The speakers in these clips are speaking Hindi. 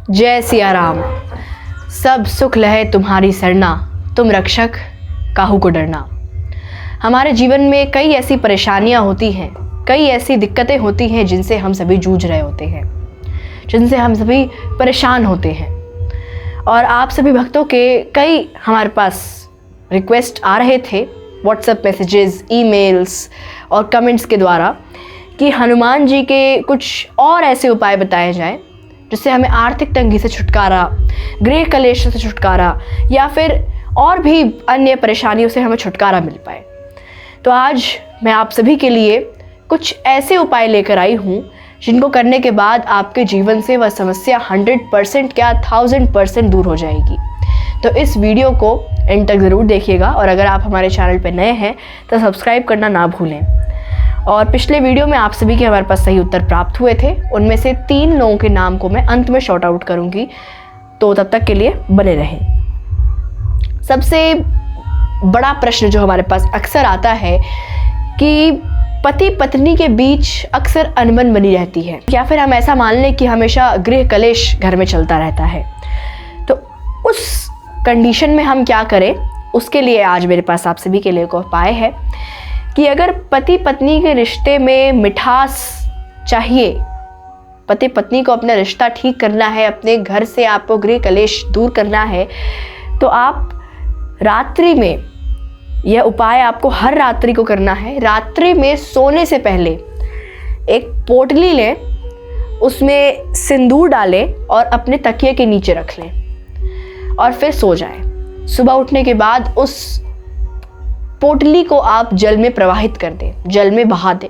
जय सिया राम। सब सुख लहे तुम्हारी सरना, तुम रक्षक काहू को डरना। हमारे जीवन में कई ऐसी परेशानियां होती हैं, कई ऐसी दिक्कतें होती हैं जिनसे हम सभी जूझ रहे होते हैं, जिनसे हम सभी परेशान होते हैं। और आप सभी भक्तों के कई हमारे पास रिक्वेस्ट आ रहे थे व्हाट्सएप मैसेजेस, ईमेल्स और कमेंट्स के द्वारा कि हनुमान जी के कुछ और ऐसे उपाय बताए जाएं जिससे हमें आर्थिक तंगी से छुटकारा, गृह कलेश से छुटकारा या फिर और भी अन्य परेशानियों से हमें छुटकारा मिल पाए। तो आज मैं आप सभी के लिए कुछ ऐसे उपाय लेकर आई हूँ जिनको करने के बाद आपके जीवन से वह समस्या 100% क्या 1000% दूर हो जाएगी। तो इस वीडियो को एंड तक ज़रूर देखिएगा और अगर आप हमारे चैनल पर नए हैं तो सब्सक्राइब करना ना भूलें। और पिछले वीडियो में आप सभी के हमारे पास सही उत्तर प्राप्त हुए थे, उनमें से 3 लोगों के नाम को मैं अंत में शॉर्ट आउट करूँगी, तो तब तक के लिए बने रहें। सबसे बड़ा प्रश्न जो हमारे पास अक्सर आता है कि पति पत्नी के बीच अक्सर अनबन बनी रहती है या फिर हम ऐसा मान लें कि हमेशा गृह कलेश घर में चलता रहता है। तो उस कंडीशन में हम क्या करें, उसके लिए आज मेरे पास आप सभी के लिए एक उपाय है कि अगर पति पत्नी के रिश्ते में मिठास चाहिए, पति पत्नी को अपना रिश्ता ठीक करना है, अपने घर से आपको गृह कलेश दूर करना है, तो आप रात्रि में यह उपाय आपको हर रात्रि को करना है। रात्रि में सोने से पहले एक पोटली लें, उसमें सिंदूर डालें और अपने तकिए के नीचे रख लें और फिर सो जाएं। सुबह उठने के बाद उस पोटली को आप जल में प्रवाहित कर दें, जल में बहा दें।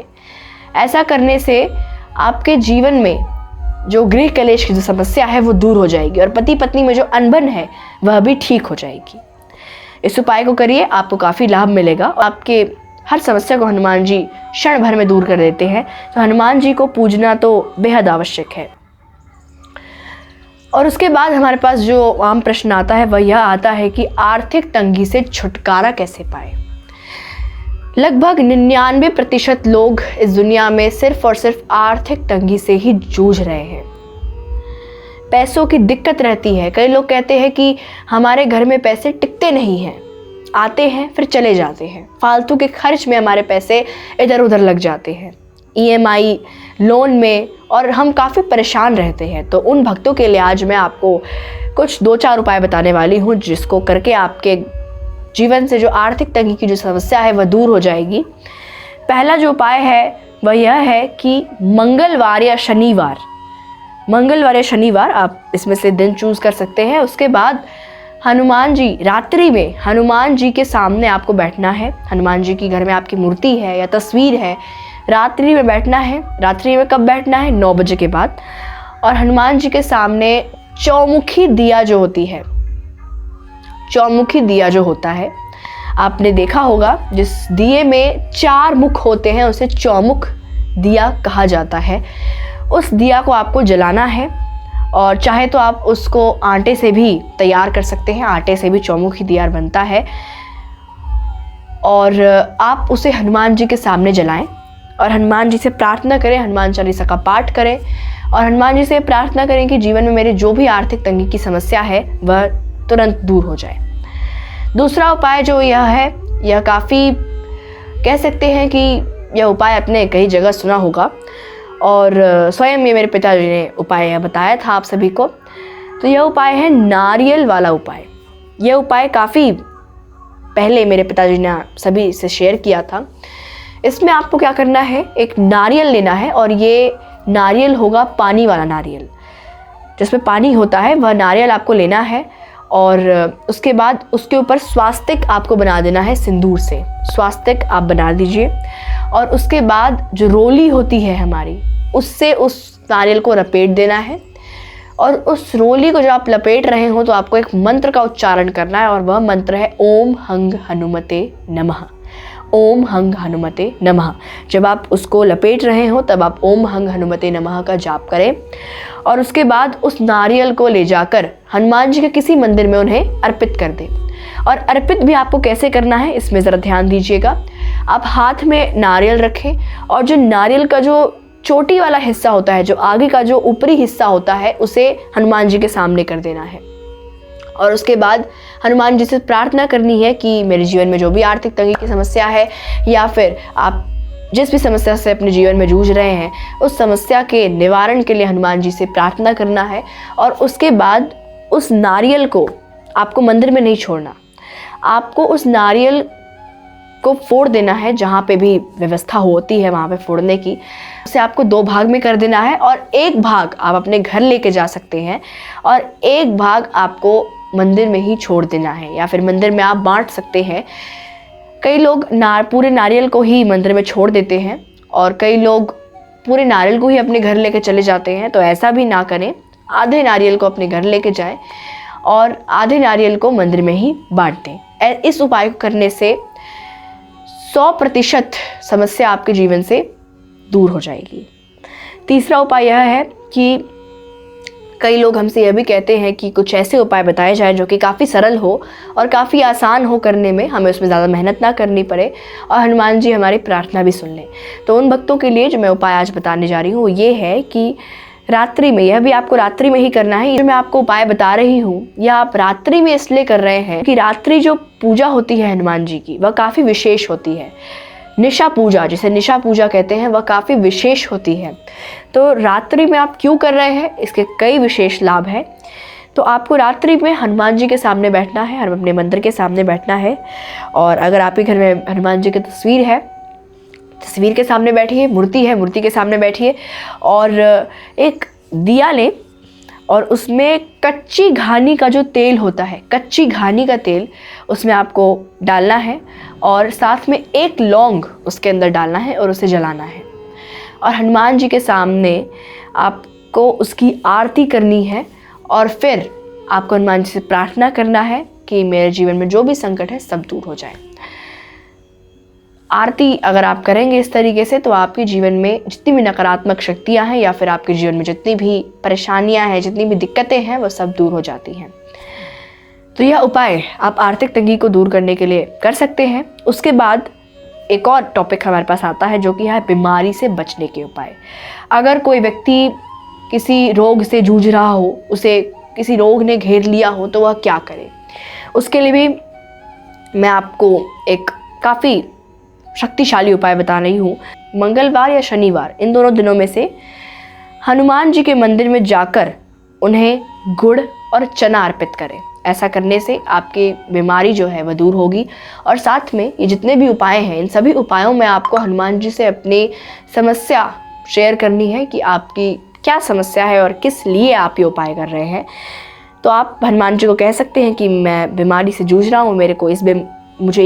ऐसा करने से आपके जीवन में जो गृह कलेश की जो समस्या है वो दूर हो जाएगी और पति पत्नी में जो अनबन है वह भी ठीक हो जाएगी। इस उपाय को करिए, आपको काफ़ी लाभ मिलेगा। आपके हर समस्या को हनुमान जी क्षण भर में दूर कर देते हैं, तो हनुमान जी को पूजना तो बेहद आवश्यक है। और उसके बाद हमारे पास जो आम प्रश्न आता है वह यह आता है कि आर्थिक तंगी से छुटकारा कैसे पाए। लगभग 99% लोग इस दुनिया में सिर्फ और सिर्फ आर्थिक तंगी से ही जूझ रहे हैं। पैसों की दिक्कत रहती है। कई लोग कहते हैं कि हमारे घर में पैसे टिकते नहीं हैं, आते हैं फिर चले जाते हैं, फालतू के खर्च में हमारे पैसे इधर उधर लग जाते हैं, EMI लोन में, और हम काफ़ी परेशान रहते हैं। तो उन भक्तों के लिए आज मैं आपको कुछ 2-4 उपाय बताने वाली हूँ जिसको करके आपके जीवन से जो आर्थिक तंगी की जो समस्या है वह दूर हो जाएगी। पहला जो उपाय है वह यह है कि मंगलवार या शनिवार आप इसमें से दिन चूज़ कर सकते हैं। उसके बाद हनुमान जी, रात्रि में हनुमान जी के सामने आपको बैठना है। हनुमान जी की घर में आपकी मूर्ति है या तस्वीर है, रात्रि में बैठना है। रात्रि में कब बैठना है? 9 बजे के बाद। और हनुमान जी के सामने चौमुखी दिया जो होता है, आपने देखा होगा, जिस दिए में 4 मुख होते हैं उसे चौमुख दिया कहा जाता है। उस दिया को आपको जलाना है और चाहे तो आप उसको आटे से भी तैयार कर सकते हैं, आटे से भी चौमुखी दिया बनता है। और आप उसे हनुमान जी के सामने जलाएं और हनुमान जी से प्रार्थना करें, हनुमान चालीसा का पाठ करें और हनुमान जी से प्रार्थना करें कि जीवन में मेरे जो भी आर्थिक तंगी की समस्या है वह तुरंत दूर हो जाए। दूसरा उपाय जो यह है, यह काफ़ी कह सकते हैं कि यह उपाय आपने कई जगह सुना होगा और स्वयं ये मेरे पिताजी ने उपाय बताया था आप सभी को। तो यह उपाय है नारियल वाला उपाय। यह उपाय काफ़ी पहले मेरे पिताजी ने सभी से शेयर किया था। इसमें आपको क्या करना है, एक नारियल लेना है और ये नारियल होगा पानी वाला नारियल, जिसमें पानी होता है, वह नारियल आपको लेना है। और उसके बाद उसके ऊपर स्वास्तिक आपको बना देना है, सिंदूर से स्वास्तिक आप बना दीजिए। और उसके बाद जो रोली होती है हमारी, उससे उस नारियल को लपेट देना है। और उस रोली को जब आप लपेट रहे हो तो आपको एक मंत्र का उच्चारण करना है और वह मंत्र है ओम हंग हनुमते नमः। ओम हंग हनुमते नमः। जब आप उसको लपेट रहे हो तब आप ओम हंग हनुमते नमः का जाप करें और उसके बाद उस नारियल को ले जाकर हनुमान जी के किसी मंदिर में उन्हें अर्पित कर दें। और अर्पित भी आपको कैसे करना है इसमें ज़रा ध्यान दीजिएगा। आप हाथ में नारियल रखें और जो नारियल का जो चोटी वाला हिस्सा होता है, जो आगे का जो ऊपरी हिस्सा होता है, उसे हनुमान जी के सामने कर देना है। और उसके बाद हनुमान जी से प्रार्थना करनी है कि मेरे जीवन में जो भी आर्थिक तंगी की समस्या है, या फिर आप जिस भी समस्या से अपने जीवन में जूझ रहे हैं, उस समस्या के निवारण के लिए हनुमान जी से प्रार्थना करना है। और उसके बाद उस नारियल को आपको मंदिर में नहीं छोड़ना, आपको उस नारियल को फोड़ देना है, जहाँ पे भी व्यवस्था होती है वहाँ पे फोड़ने की। उसे आपको 2 भाग में कर देना है, और एक भाग आप अपने घर लेके जा सकते हैं, और एक भाग आपको मंदिर में ही छोड़ देना है, या फिर मंदिर में आप बांट सकते हैं। कई लोग पूरे नारियल को ही मंदिर में छोड़ देते हैं, और कई लोग पूरे नारियल को ही अपने घर लेके चले जाते हैं। तो ऐसा भी ना करें, आधे नारियल को अपने घर लेके जाएं और आधे नारियल को मंदिर में ही बांट दें। इस उपाय को करने से 100% समस्या आपके जीवन से दूर हो जाएगी। तीसरा उपाय यह है कि कई लोग हमसे यह भी कहते हैं कि कुछ ऐसे उपाय बताए जाएं जो कि काफ़ी सरल हो और काफ़ी आसान हो करने में, हमें उसमें ज़्यादा मेहनत ना करनी पड़े और हनुमान जी हमारी प्रार्थना भी सुन लें। तो उन भक्तों के लिए जो मैं उपाय आज बताने जा रही हूँ वो ये है कि रात्रि में, यह भी आपको रात्रि में ही करना है। जो मैं आपको उपाय बता रही हूँ यह आप रात्रि में इसलिए कर रहे हैं कि रात्रि जो पूजा होती है हनुमान जी की, वह काफ़ी विशेष होती है। निशा पूजा, जिसे निशा पूजा कहते हैं, वह काफ़ी विशेष होती है। तो रात्रि में आप क्यों कर रहे हैं, इसके कई विशेष लाभ हैं। तो आपको रात्रि में हनुमान जी के सामने बैठना है, अपने मंदिर के सामने बैठना है। और अगर आपके घर में हनुमान जी की तस्वीर है, तस्वीर के सामने बैठिए, मूर्ति है, मूर्ति के सामने बैठिए, और एक दिया लें और उसमें कच्ची घानी का जो तेल होता है, कच्ची घानी का तेल उसमें आपको डालना है, और साथ में 1 लौंग उसके अंदर डालना है और उसे जलाना है। और हनुमान जी के सामने आपको उसकी आरती करनी है, और फिर आपको हनुमान जी से प्रार्थना करना है कि मेरे जीवन में जो भी संकट है सब दूर हो जाए। आरती अगर आप करेंगे इस तरीके से, तो आपके जीवन में जितनी भी नकारात्मक शक्तियां हैं, या फिर आपके जीवन में जितनी भी परेशानियां हैं, जितनी भी दिक्कतें हैं, वो सब दूर हो जाती हैं। तो यह उपाय आप आर्थिक तंगी को दूर करने के लिए कर सकते हैं। उसके बाद एक और टॉपिक हमारे पास आता है जो कि है बीमारी से बचने के उपाय। अगर कोई व्यक्ति किसी रोग से जूझ रहा हो, उसे किसी रोग ने घेर लिया हो, तो वह क्या करे, उसके लिए भी मैं आपको एक काफ़ी शक्तिशाली उपाय बता रही हूँ। मंगलवार या शनिवार, इन दोनों दिनों में से हनुमान जी के मंदिर में जाकर उन्हें गुड़ और चना अर्पित करें। ऐसा करने से आपकी बीमारी जो है वह दूर होगी। और साथ में ये जितने भी उपाय हैं, इन सभी उपायों में आपको हनुमान जी से अपनी समस्या शेयर करनी है कि आपकी क्या समस्या है और किस लिए आप ये उपाय कर रहे हैं। तो आप हनुमान जी को कह सकते हैं कि मैं बीमारी से जूझ रहा हूँ, मेरे को मुझे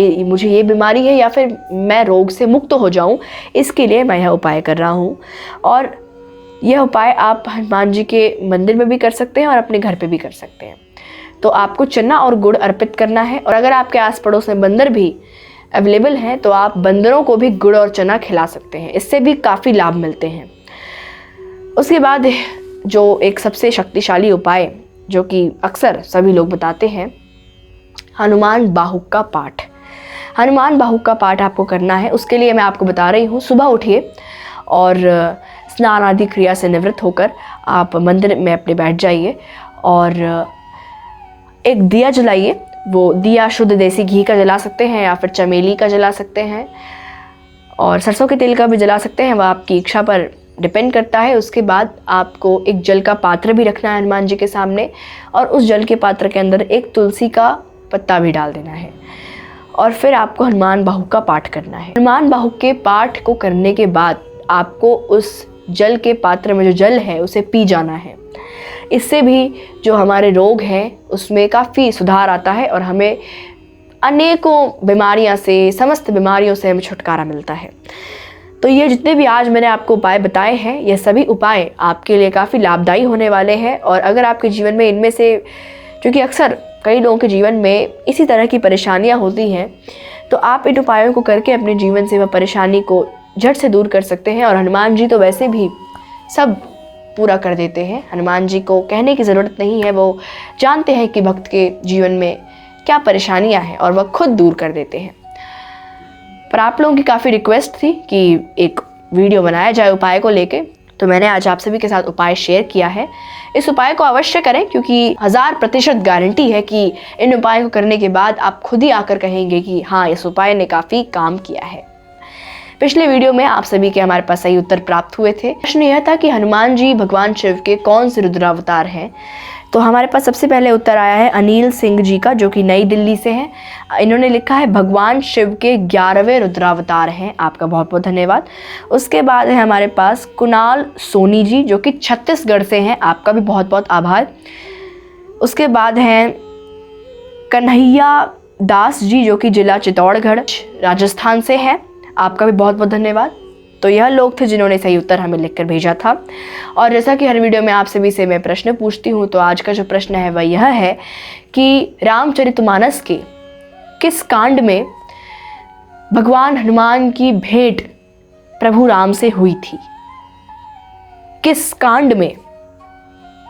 ये बीमारी है, या फिर मैं रोग से मुक्त हो जाऊं, इसके लिए मैं यह उपाय कर रहा हूं। और यह उपाय आप हनुमान जी के मंदिर में भी कर सकते हैं और अपने घर पे भी कर सकते हैं। तो आपको चना और गुड़ अर्पित करना है, और अगर आपके आस पड़ोस में बंदर भी अवेलेबल हैं तो आप बंदरों को भी गुड़ और चना खिला सकते हैं, इससे भी काफ़ी लाभ मिलते हैं। उसके बाद जो एक सबसे शक्तिशाली उपाय जो कि अक्सर सभी लोग बताते हैं, हनुमान बाहुक का पाठ। हनुमान बाहुक का पाठ आपको करना है। उसके लिए मैं आपको बता रही हूँ, सुबह उठिए और स्नान आदि क्रिया से निवृत्त होकर आप मंदिर में अपने बैठ जाइए और एक दिया जलाइए। वो दिया शुद्ध देसी घी का जला सकते हैं, या फिर चमेली का जला सकते हैं, और सरसों के तेल का भी जला सकते हैं, वह आपकी इच्छा पर डिपेंड करता है। उसके बाद आपको एक जल का पात्र भी रखना है हनुमान जी के सामने, और उस जल के पात्र के अंदर एक तुलसी का पत्ता भी डाल देना है, और फिर आपको हनुमान बाहुक का पाठ करना है। हनुमान बाहुक के पाठ को करने के बाद आपको उस जल के पात्र में जो जल है उसे पी जाना है। इससे भी जो हमारे रोग हैं उसमें काफ़ी सुधार आता है, और हमें अनेकों बीमारियां से, समस्त बीमारियों से हमें छुटकारा मिलता है। तो ये जितने भी आज मैंने आपको उपाय बताए हैं, ये सभी उपाय आपके लिए काफ़ी लाभदायी होने वाले हैं। और अगर आपके जीवन में इनमें से, क्योंकि अक्सर कई लोगों के जीवन में इसी तरह की परेशानियां होती हैं, तो आप इन उपायों को करके अपने जीवन से वह परेशानी को झट से दूर कर सकते हैं। और हनुमान जी तो वैसे भी सब पूरा कर देते हैं, हनुमान जी को कहने की ज़रूरत नहीं है, वो जानते हैं कि भक्त के जीवन में क्या परेशानियां हैं और वह खुद दूर कर देते हैं। पर आप लोगों की काफ़ी रिक्वेस्ट थी कि एक वीडियो बनाया जाए उपाय को लेके, तो मैंने आज आप सभी के साथ उपाय शेयर किया है। इस उपाय को अवश्य करें, क्योंकि 1000% गारंटी है कि इन उपायों को करने के बाद आप खुद ही आकर कहेंगे कि हाँ, इस उपाय ने काफ़ी काम किया है। पिछले वीडियो में आप सभी के हमारे पास सही उत्तर प्राप्त हुए थे। प्रश्न यह था कि हनुमान जी भगवान शिव के कौन से रुद्रावतार हैं। तो हमारे पास सबसे पहले उत्तर आया है अनिल सिंह जी का, जो कि नई दिल्ली से हैं। इन्होंने लिखा है भगवान शिव के 11वें रुद्रावतार हैं। आपका बहुत बहुत धन्यवाद। उसके बाद है हमारे पास कुणाल सोनी जी, जो कि छत्तीसगढ़ से हैं। आपका भी बहुत बहुत आभार। उसके बाद हैं कन्हैया दास जी, जो कि जिला चित्तौड़गढ़ राजस्थान से हैं। आपका भी बहुत बहुत धन्यवाद। तो यह लोग थे जिन्होंने सही उत्तर हमें लिखकर भेजा था। और जैसा कि हर वीडियो में आप सभी से मैं प्रश्न पूछती हूँ, तो आज का जो प्रश्न है वह यह है कि रामचरितमानस के किस कांड में भगवान हनुमान की भेंट प्रभु राम से हुई थी? किस कांड में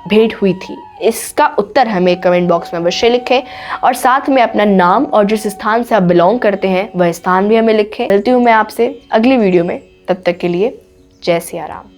भेंट हुई थी? इसका उत्तर हमें कमेंट बॉक्स में अवश्य लिखें, और साथ में अपना नाम और जिस स्थान से आप बिलोंग करते हैं वह स्थान भी हमें लिखें। मिलती हूँ मैं आपसे अगली वीडियो में। तब तक के लिए जय सिया राम।